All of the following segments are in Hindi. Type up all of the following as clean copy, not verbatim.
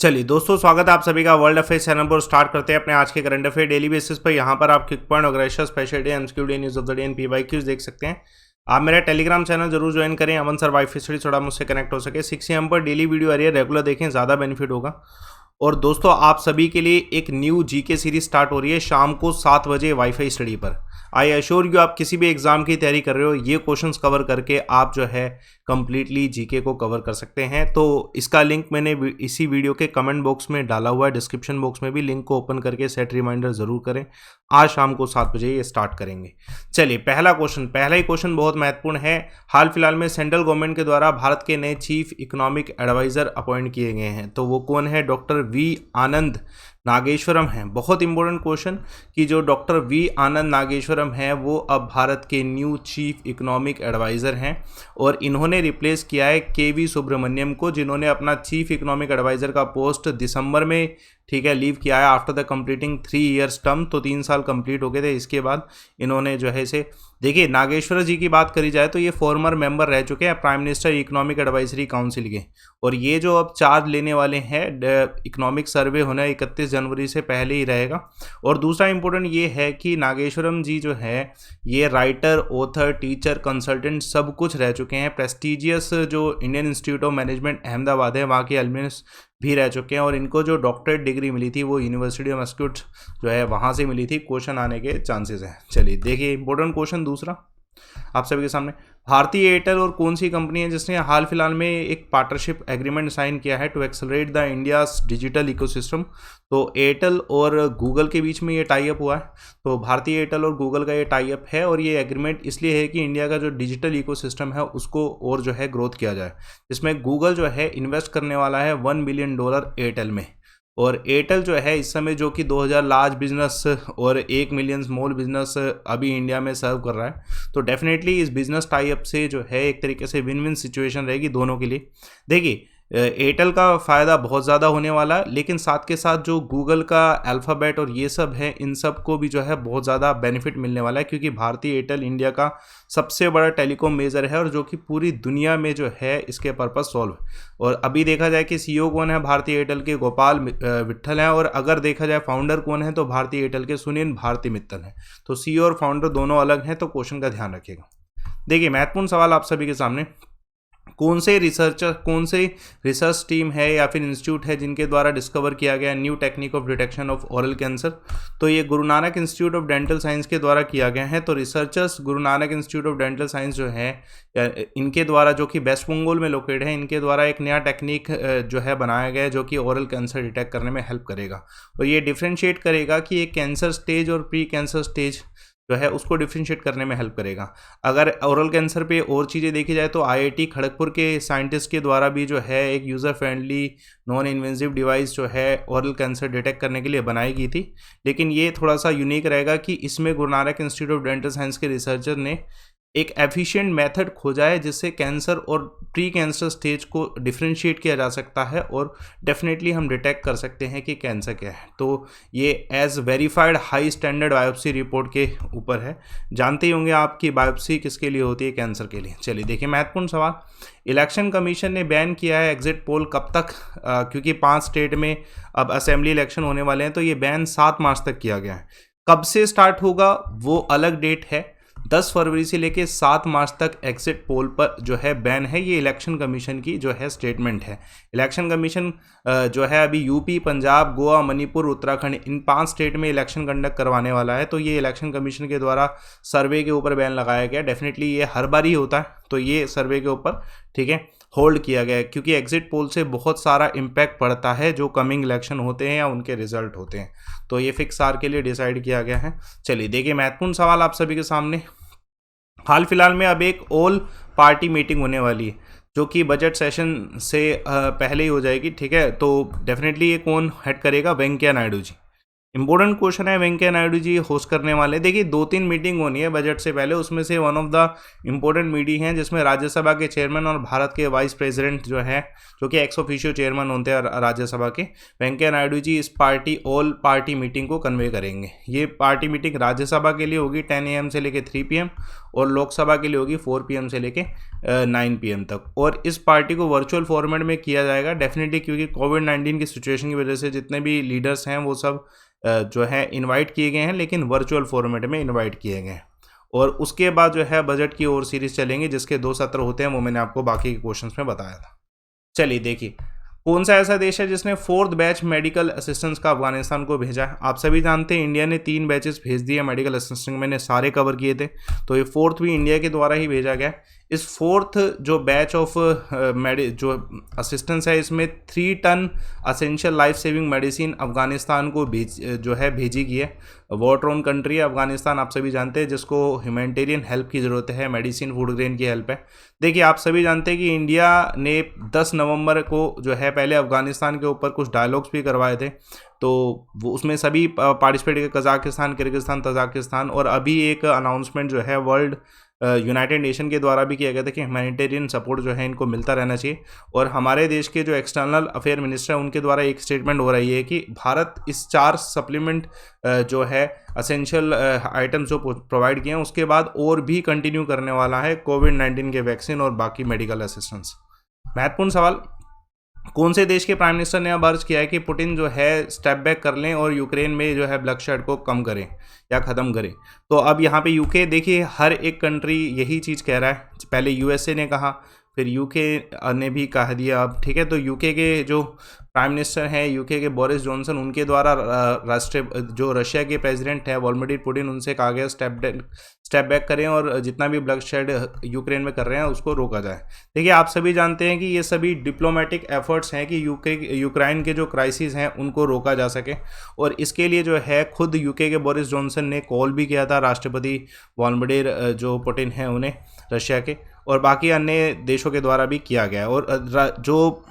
चलिए दोस्तों, स्वागत है आप सभी का वर्ल्ड अफेयर्स चैनल पर। स्टार्ट करते हैं अपने आज के करंट अफेयर डेली बेसिस पर। यहाँ पर आप क्विक पॉइंट, ऑग्रेशन, special day, MCQ day, news of the day and PYQs देख सकते हैं। आप मेरा टेलीग्राम चैनल जरूर ज्वाइन करें, अमन सर वाइफ स्टडी, थोड़ा मुझसे कनेक्ट हो सके। 6 AM पर डेली वीडियो आ रही है, रेगुलर देखें, ज़्यादा बेनिफिट होगा। और दोस्तों, आप सभी के लिए एक न्यू जीके सीरीज स्टार्ट हो रही है शाम को 7 बजे वाईफाई स्टडी पर। आई एश्योर यू, आप किसी भी एग्जाम की तैयारी कर रहे हो, ये क्वेश्चंस कवर करके आप जो है कंप्लीटली जीके को कवर कर सकते हैं। तो इसका लिंक मैंने इसी वीडियो के कमेंट बॉक्स में डाला हुआ है, डिस्क्रिप्शन बॉक्स में भी। लिंक को ओपन करके सेट रिमाइंडर जरूर करें। आज शाम को 7 बजे ये स्टार्ट करेंगे। चलिए, पहला ही क्वेश्चन बहुत महत्वपूर्ण है। हाल फिलहाल में सेंट्रल गवर्नमेंट के द्वारा भारत के नए चीफ इकोनॉमिक एडवाइजर अपॉइंट किए गए हैं। तो वो कौन है? डॉक्टर वी आनंद नागेश्वरम हैं। बहुत इंपॉर्टेंट क्वेश्चन कि जो डॉक्टर वी आनंद नागेश्वरम हैं वो अब भारत के न्यू चीफ इकोनॉमिक एडवाइज़र हैं और इन्होंने रिप्लेस किया है केवी सुब्रमण्यम को, जिन्होंने अपना चीफ इकोनॉमिक एडवाइज़र का पोस्ट दिसंबर में लीव किया है after the completing 3 years term. तो 3 साल कंप्लीट हो गए थे। इसके बाद इन्होंने जो है इसे देखिए, नागेश्वर जी की बात करी जाए तो ये फॉर्मर मेंबर रह चुके हैं prime minister economic advisory council के। और ये जो अब चार्ज लेने वाले हैं, इकोनॉमिक सर्वे होना 31 जनवरी से पहले ही रहेगा। और दूसरा इंपॉर्टेंट ये है कि नागेश्वरम जी जो है ये राइटर, ऑथर, टीचर, कंसल्टेंट सब कुछ रह चुके हैं। प्रेस्टिजियस जो Indian institute of management Ahmedabad है, वहाँ के एलुमनस भी रह चुके हैं। और इनको जो डॉक्टरेट डिग्री मिली थी वो यूनिवर्सिटी ऑफ मैसाचुसेट्स जो है वहाँ से मिली थी। क्वेश्चन आने के चांसेस हैं। चलिए देखिए, इंपॉर्टेंट क्वेश्चन दूसरा आप सभी के सामने। भारतीय एयरटेल और कौन सी कंपनी है जिसने हाल फिलहाल में एक पार्टनरशिप एग्रीमेंट साइन किया है to accelerate the India's digital ecosystem? तो एयरटेल और गूगल के बीच में ये टाई अप हुआ है। तो भारतीय एयरटेल और गूगल का ये टाई अप है और ये एग्रीमेंट इसलिए है कि इंडिया का जो डिजिटल इकोसिस्टम है उसको और जो है ग्रोथ किया जाए। इसमें गूगल जो है इन्वेस्ट करने वाला है $1 बिलियन एयरटेल में। और एयरटेल जो है इस समय जो कि 2000 लार्ज बिजनेस और 1 मिलियन स्मॉल बिजनेस अभी इंडिया में सर्व कर रहा है। तो डेफिनेटली इस बिजनेस टाई अप से जो है एक तरीके से विन विन सिचुएशन रहेगी दोनों के लिए। देखिए, एयरटेल का फ़ायदा बहुत ज़्यादा होने वाला है, लेकिन साथ के साथ जो गूगल का अल्फ़ाबेट और ये सब है, इन सब को भी जो है बहुत ज़्यादा बेनिफिट मिलने वाला है, क्योंकि भारतीय एयरटेल इंडिया का सबसे बड़ा टेलीकॉम मेजर है और जो कि पूरी दुनिया में जो है इसके पर्पस सॉल्व है। और अभी देखा जाए कि सीईओ कौन है भारतीय एयरटेल के? गोपाल विट्ठल हैं। और अगर देखा जाए फाउंडर कौन है तो भारतीय एयरटेल के सुनील भारती मित्तल हैं। तो सीईओ और फाउंडर दोनों अलग हैं। तो क्वेश्चन का ध्यान रखिएगा। देखिए, महत्वपूर्ण सवाल आप सभी के सामने। कौन से रिसर्च टीम है या फिर इंस्टीट्यूट है जिनके द्वारा डिस्कवर किया गया new technique of detection of oral cancer? तो ये Guru Nanak institute of dental science के द्वारा किया गया है। तो researchers Guru Nanak institute of dental science जो है इनके द्वारा, जो कि वेस्ट बंगाल में लोकेटेड है, इनके द्वारा एक नया टेक्निक जो है बनाया गया है जो कि ओरल कैंसर डिटेक्ट करने में हेल्प करेगा। और ये डिफ्रेंशिएट करेगा कि एक कैंसर स्टेज और प्री कैंसर स्टेज जो है उसको डिफ्रेंशिएट करने में हेल्प करेगा। अगर ओरल कैंसर पे और चीज़ें देखी जाए तो आईआईटी खड़गपुर के साइंटिस्ट के द्वारा भी जो है एक user friendly non invasive device जो है ओरल कैंसर डिटेक्ट करने के लिए बनाई गई थी। लेकिन ये थोड़ा सा यूनिक रहेगा कि इसमें Guru Nanak institute of dental science के रिसर्चर ने एक एफिशिएंट मेथड खोजा है जिससे कैंसर और प्री कैंसर स्टेज को डिफ्रेंशिएट किया जा सकता है और डेफिनेटली हम डिटेक्ट कर सकते हैं कि कैंसर क्या है। तो ये as verified high standard biopsy report के ऊपर है। जानते ही होंगे आप कि बायोप्सी किसके लिए होती है? कैंसर के लिए। चलिए देखिए, महत्वपूर्ण सवाल। इलेक्शन कमीशन ने बैन किया है एग्जिट पोल कब तक? क्योंकि 5 स्टेट में अब असेंबली इलेक्शन होने वाले हैं, तो ये बैन 7 मार्च तक किया गया है। कब से स्टार्ट होगा वो अलग डेट है। 10 फरवरी से लेके 7 मार्च तक एग्जिट पोल पर जो है बैन है। ये इलेक्शन कमीशन की जो है स्टेटमेंट है। इलेक्शन कमीशन जो है अभी यूपी, पंजाब, गोवा, मणिपुर, उत्तराखंड, इन 5 स्टेट में इलेक्शन कंडक्ट करवाने वाला है। तो ये इलेक्शन कमीशन के द्वारा सर्वे के ऊपर बैन लगाया गया। डेफिनेटली ये हर बार ही होता है, तो ये सर्वे के ऊपर होल्ड किया गया है, क्योंकि एग्जिट पोल से बहुत सारा इम्पैक्ट पड़ता है जो कमिंग इलेक्शन होते हैं या उनके रिजल्ट होते हैं। तो ये फिक्स आर के लिए डिसाइड किया गया है। चलिए देखिए, महत्वपूर्ण सवाल आप सभी के सामने। हाल फिलहाल में अब एक ऑल पार्टी मीटिंग होने वाली है जो कि बजट सेशन से पहले ही हो जाएगी। तो डेफिनेटली ये कौन हेड करेगा? वेंकैया नायडू जी। इंपॉर्टेंट क्वेश्चन है, वेंकैया नायडू जी होस्ट करने वाले। देखिए 2-3 मीटिंग होनी है बजट से पहले, उसमें से one of the important meeting है जिसमें राज्यसभा के चेयरमैन और भारत के वाइस प्रेसिडेंट जो है, जो कि एक्स ऑफिशियो चेयरमैन होते हैं राज्यसभा के, वेंकैया नायडू जी इस ऑल पार्टी मीटिंग को कन्वे करेंगे। ये पार्टी मीटिंग राज्यसभा के लिए होगी 10 AM से लेकर 3 PM, और लोकसभा के लिए होगी 4 PM से लेकर 9 PM तक। और इस पार्टी को वर्चुअल फॉर्मेट में किया जाएगा डेफिनेटली, क्योंकि कोविड-19 की सिचुएशन की वजह से जितने भी लीडर्स हैं वो सब जो है इनवाइट किए गए हैं, लेकिन वर्चुअल फॉर्मेट में इनवाइट किए गए हैं। और उसके बाद जो है बजट की और सीरीज चलेंगे जिसके 2 सत्र होते हैं, वो मैंने आपको बाकी के क्वेश्चंस में बताया था। चलिए देखिए, कौन सा ऐसा देश है जिसने 4th बैच मेडिकल असिस्टेंस का अफगानिस्तान को भेजा है? आप सभी जानते हैं इंडिया ने 3 बैचेस भेज दिए मेडिकल असिस्टेंस, मैंने सारे कवर किए थे, तो ये 4th भी इंडिया के द्वारा ही भेजा गया। इस 4th जो बैच ऑफ जो असिस्टेंस है, इसमें 3 ton essential life saving medicine Afghanistan को भेजी गई है। वॉर टोर्न कंट्री है अफगानिस्तान, आप सभी जानते हैं, जिसको ह्यूमैनिटेरियन हेल्प की ज़रूरत है, मेडिसिन फूड ग्रेन की हेल्प है। देखिए आप सभी जानते हैं कि इंडिया ने 10 नवंबर को जो है पहले अफगानिस्तान के ऊपर कुछ डायलॉग्स भी करवाए थे, तो वो उसमें सभी पार्टिसिपेट किए, कजाकिस्तान, किर्गिस्तान, तजाकिस्तान, और अभी एक अनाउंसमेंट जो है वर्ल्ड यूनाइटेड नेशन के द्वारा भी किया गया था कि ह्यूमैनिटेरियन सपोर्ट जो है इनको मिलता रहना चाहिए। और हमारे देश के जो एक्सटर्नल अफेयर मिनिस्टर हैं उनके द्वारा एक स्टेटमेंट हो रही है कि भारत इस 4 सप्लीमेंट जो है असेंशियल आइटम्स जो प्रोवाइड किए हैं उसके बाद और भी कंटिन्यू करने वाला है कोविड-19 के वैक्सीन और बाकी मेडिकल असिस्टेंस। महत्वपूर्ण सवाल, कौन से देश के प्राइम मिनिस्टर ने अब अर्ज किया है कि पुतिन जो है स्टेप बैक कर लें और यूक्रेन में जो है ब्लडशेड को कम करें या ख़त्म करें? तो अब यहाँ पे यूके, देखिए हर एक कंट्री यही चीज़ कह रहा है। पहले यूएसए ने कहा, फिर यूके ने भी कह दिया अब, ठीक है। तो यूके के जो प्राइम मिनिस्टर हैं, यूके के बोरिस जॉनसन, उनके द्वारा जो रशिया के प्रेसिडेंट है व्लादिमीर पुतिन, उनसे कहा गया स्टेप बैक करें और जितना भी ब्लडशेड यूक्रेन में कर रहे हैं उसको रोका जाए। देखिए आप सभी जानते हैं कि ये सभी डिप्लोमेटिक एफर्ट्स हैं कि यूक्रेन के जो क्राइसिस हैं उनको रोका जा सके, और इसके लिए जो है खुद यूके के बोरिस जॉनसन ने कॉल भी किया था राष्ट्रपति व्लादिमीर जो पुतिन हैं उन्हें, रशिया के, और बाकी अन्य देशों के द्वारा भी किया गया। और जो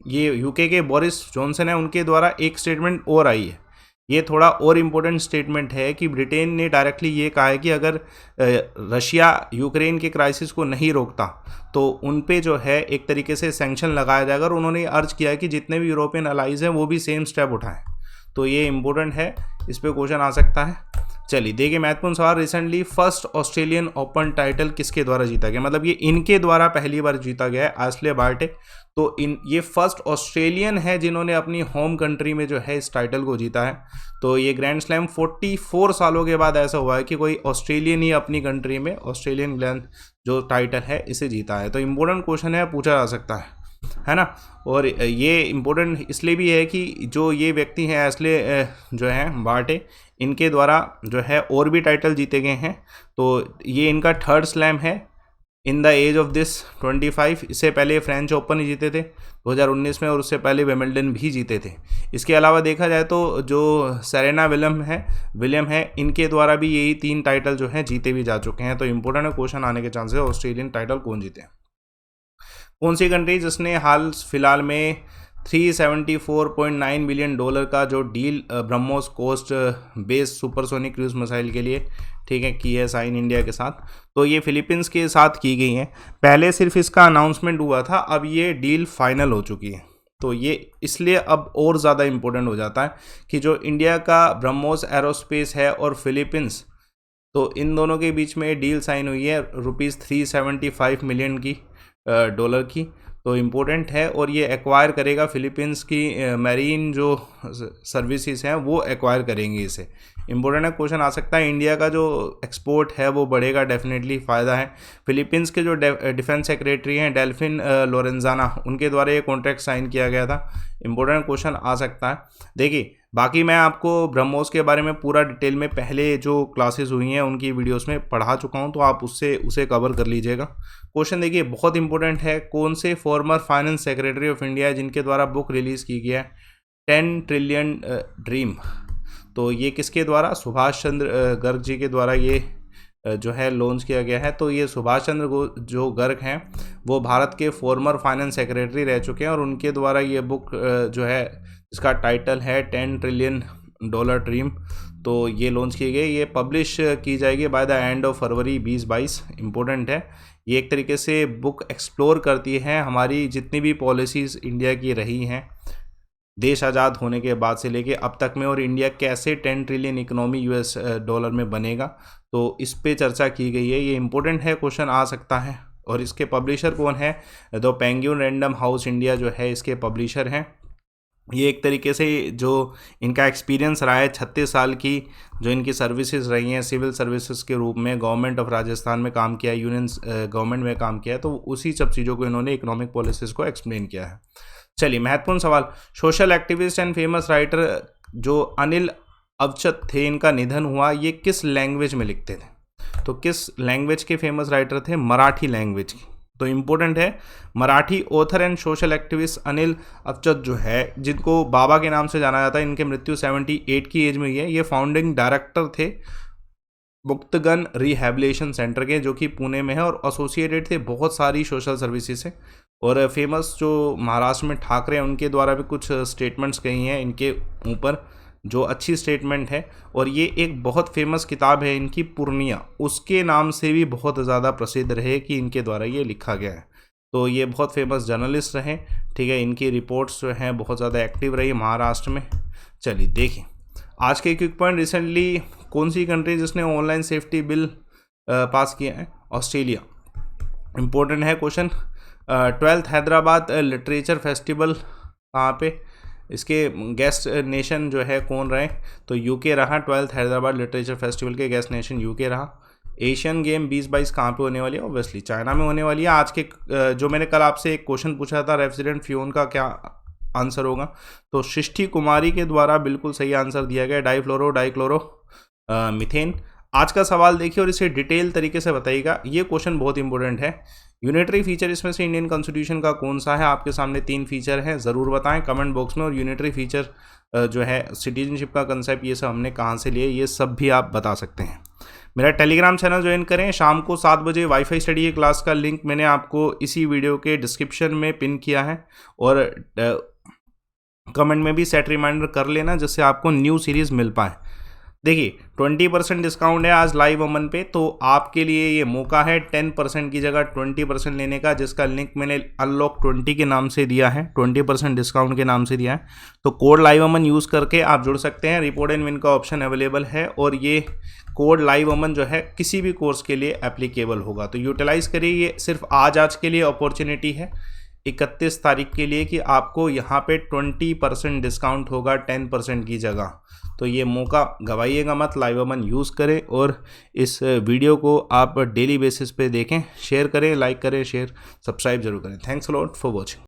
ये यूके के बोरिस जॉनसन है उनके द्वारा एक स्टेटमेंट और आई है, ये थोड़ा और इम्पोर्टेंट स्टेटमेंट है कि ब्रिटेन ने डायरेक्टली ये कहा है कि अगर रशिया यूक्रेन के क्राइसिस को नहीं रोकता तो उन पे जो है एक तरीके से सैंक्शन लगाया जाएगा, और उन्होंने अर्ज किया है कि जितने भी यूरोपियन अलाइज हैं वो भी सेम स्टेप उठाएं। तो ये इम्पोर्टेंट है, इस पर क्वेश्चन आ सकता है। चलिए देखिए महत्वपूर्ण सवाल, recently first Australian open title किसके द्वारा जीता गया? मतलब ये इनके द्वारा पहली बार जीता गया है, एशले बार्टी। तो ये फर्स्ट ऑस्ट्रेलियन है जिन्होंने अपनी होम कंट्री में जो है इस टाइटल को जीता है। तो ये ग्रैंड स्लैम 44 सालों के बाद ऐसा हुआ है कि कोई ऑस्ट्रेलियन ही अपनी कंट्री में ऑस्ट्रेलियन ग्रैंड जो टाइटल है इसे जीता है। तो इम्पोर्टेंट क्वेश्चन है, पूछा जा सकता है ना। और ये इम्पोर्टेंट इसलिए भी है कि जो ये व्यक्ति हैं एशले जो हैं बार्टी, इनके द्वारा जो है और भी टाइटल जीते गए हैं। तो ये इनका 3rd स्लैम है in the age of this 25। इससे पहले फ्रेंच ओपन ही जीते थे 2019 में, और उससे पहले विंबलडन भी जीते थे। इसके अलावा देखा जाए तो जो सेरेना विलियम है इनके द्वारा भी यही 3 टाइटल जो हैं जीते भी जा चुके हैं। तो इम्पोर्टेंट क्वेश्चन आने के चांसेस, ऑस्ट्रेलियन टाइटल कौन जीते हैं? कौन सी कंट्री जिसने हाल फिलहाल में $374.9 मिलियन का जो deal BrahMos coast based supersonic cruise missile के लिए, ठीक है, की है साइन इंडिया के साथ? तो ये फिलीपींस के साथ की गई है। पहले सिर्फ इसका अनाउंसमेंट हुआ था, अब ये डील फाइनल हो चुकी है। तो ये इसलिए अब और ज़्यादा इम्पोर्टेंट हो जाता है कि जो इंडिया का ब्रह्मोस एरोस्पेस है और फिलीपींस, तो इन दोनों के बीच में डील साइन हुई है ₹375 मिलियन की डॉलर की। तो इम्पोर्टेंट है, और ये एक्वायर करेगा फिलीपींस की मैरीन जो सर्विसेज हैं वो एक्वायर करेंगे इसे। इम्पोर्टेंट है, क्वेश्चन आ सकता है। इंडिया का जो एक्सपोर्ट है वो बढ़ेगा, डेफिनेटली फ़ायदा है। फिलीपींस के जो डिफेंस सेक्रेटरी हैं डेल्फिन लोरेंजाना, उनके द्वारा ये कॉन्ट्रैक्ट साइन किया गया था। इम्पोर्टेंट क्वेश्चन आ सकता है। देखिए बाकी मैं आपको ब्रह्मोस के बारे में पूरा डिटेल में पहले जो क्लासेस हुई हैं उनकी वीडियोस में पढ़ा चुका हूं, तो आप उसे कवर कर लीजिएगा। क्वेश्चन देखिए बहुत इंपॉर्टेंट है, कौन से former finance secretary of India जिनके द्वारा बुक रिलीज़ की गई है 10 ट्रिलियन ड्रीम? तो ये किसके द्वारा? सुभाष चंद्र गर्ग जी के द्वारा ये जो है लॉन्च किया गया है। तो ये सुभाष चंद्र जो गर्ग हैं वो भारत के फॉर्मर फाइनेंस सेक्रेटरी रह चुके हैं, और उनके द्वारा ये बुक जो है इसका टाइटल है 10 ट्रिलियन डॉलर ड्रीम, तो ये लॉन्च की गई, ये पब्लिश की जाएगी by the end of February 2022। Important है, ये एक तरीके से बुक एक्सप्लोर करती है हमारी जितनी भी पॉलिसीज़ इंडिया की रही हैं देश आज़ाद होने के बाद से लेके अब तक में, और इंडिया कैसे 10 ट्रिलियन इकोनॉमी यूएस डॉलर में बनेगा, तो इस पे चर्चा की गई है। ये इम्पोर्टेंट है, क्वेश्चन आ सकता है। और इसके पब्लिशर कौन है? The penguin random house India जो है इसके पब्लिशर हैं। ये एक तरीके से जो इनका एक्सपीरियंस रहा है 36 साल की जो इनकी सर्विसेज रही हैं सिविल सर्विसेज के रूप में, गवर्नमेंट ऑफ राजस्थान में काम किया है, यूनियन गवर्नमेंट में काम किया है, तो उसी सब चीज़ों को इन्होंने इकोनॉमिक पॉलिसीज़ को एक्सप्लेन किया है। चलिए, महत्वपूर्ण सवाल, social activist and famous writer जो अनिल अवचट थे, इनका निधन हुआ, ये किस लैंग्वेज में लिखते थे? तो किस लैंग्वेज के फेमस राइटर थे? मराठी लैंग्वेज की। तो इम्पोर्टेंट है, Marathi author and social activist Anil Avachat जो है, जिनको बाबा के नाम से जाना जाता है, इनकी मृत्यु 78 की एज में हुई है। ये फाउंडिंग डायरेक्टर थे मुक्तगन रिहैबिलिटेशन सेंटर के, जो कि पुणे में है, और एसोसिएटेड थे बहुत सारी सोशल सर्विसेज से। और फेमस जो महाराष्ट्र में ठाकरे हैं, उनके द्वारा भी कुछ स्टेटमेंट्स कही हैं इनके ऊपर, जो अच्छी स्टेटमेंट है। और ये एक बहुत फेमस किताब है इनकी, पूर्णिया, उसके नाम से भी बहुत ज़्यादा प्रसिद्ध रहे कि इनके द्वारा ये लिखा गया है। तो ये बहुत फेमस जर्नलिस्ट रहे, ठीक है। इनकी रिपोर्ट्स जो हैं बहुत ज़्यादा एक्टिव रही महाराष्ट्र में। चलिए देखिए आज के क्विक पॉइंट, रिसेंटली कौन सी कंट्री जिसने ऑनलाइन सेफ्टी बिल पास किया है? ऑस्ट्रेलिया। इम्पोर्टेंट है question. 12th Hyderabad literature festival कहाँ पे, इसके गेस्ट नेशन जो है कौन रहे? तो यूके रहा। 12th हैदराबाद लिटरेचर फेस्टिवल के गेस्ट नेशन यूके रहा। एशियन गेम 2022 कहाँ पे होने वाली है? ऑब्वियसली चाइना में होने वाली है। आज के जो मैंने कल आपसे एक क्वेश्चन पूछा था रेफ्रिजरेंट फ्यून का क्या आंसर होगा, तो सृष्टि कुमारी के द्वारा बिल्कुल सही आंसर दिया गया, डाइक्लोरो मीथेन। आज का सवाल देखिए और इसे डिटेल तरीके से बताइएगा, ये क्वेश्चन बहुत इंपॉर्टेंट है। यूनिटरी फीचर इसमें से इंडियन कॉन्स्टिट्यूशन का कौन सा है? आपके सामने 3 फीचर हैं, ज़रूर बताएं कमेंट बॉक्स में। और यूनिटरी फीचर जो है सिटीजनशिप का कंसेप्ट, ये सब हमने कहाँ से लिए, ये सब भी आप बता सकते हैं। मेरा टेलीग्राम चैनल ज्वाइन करें। शाम को 7 बजे वाईफाई स्टडी की क्लास का लिंक मैंने आपको इसी वीडियो के डिस्क्रिप्शन में पिन किया है, और कमेंट में भी सेट रिमाइंडर कर लेना जिससे आपको न्यू सीरीज़ मिल पाए। देखिए 20% डिस्काउंट है आज लाइव अमन पे, तो आपके लिए ये मौका है 10% की जगह 20% लेने का, जिसका लिंक मैंने अनलॉक 20 के नाम से दिया है, 20% डिस्काउंट के नाम से दिया है। तो कोड लाइव अमन यूज़ करके आप जुड़ सकते हैं। रिपोर्ट एंड विन का ऑप्शन अवेलेबल है, और ये कोड लाइव अमन जो है किसी भी कोर्स के लिए एप्लीकेबल होगा, तो यूटिलाइज़ करिए। ये सिर्फ आज के लिए अपॉर्चुनिटी है 31 तारीख के लिए कि आपको यहाँ पे 20% डिस्काउंट होगा 10% की जगह। तो ये मौका गवाइएगा मत, लाइव अमन यूज़ करें, और इस वीडियो को आप डेली बेसिस पे देखें, शेयर करें, लाइक करें, शेयर सब्सक्राइब जरूर करें। Thanks a lot for watching.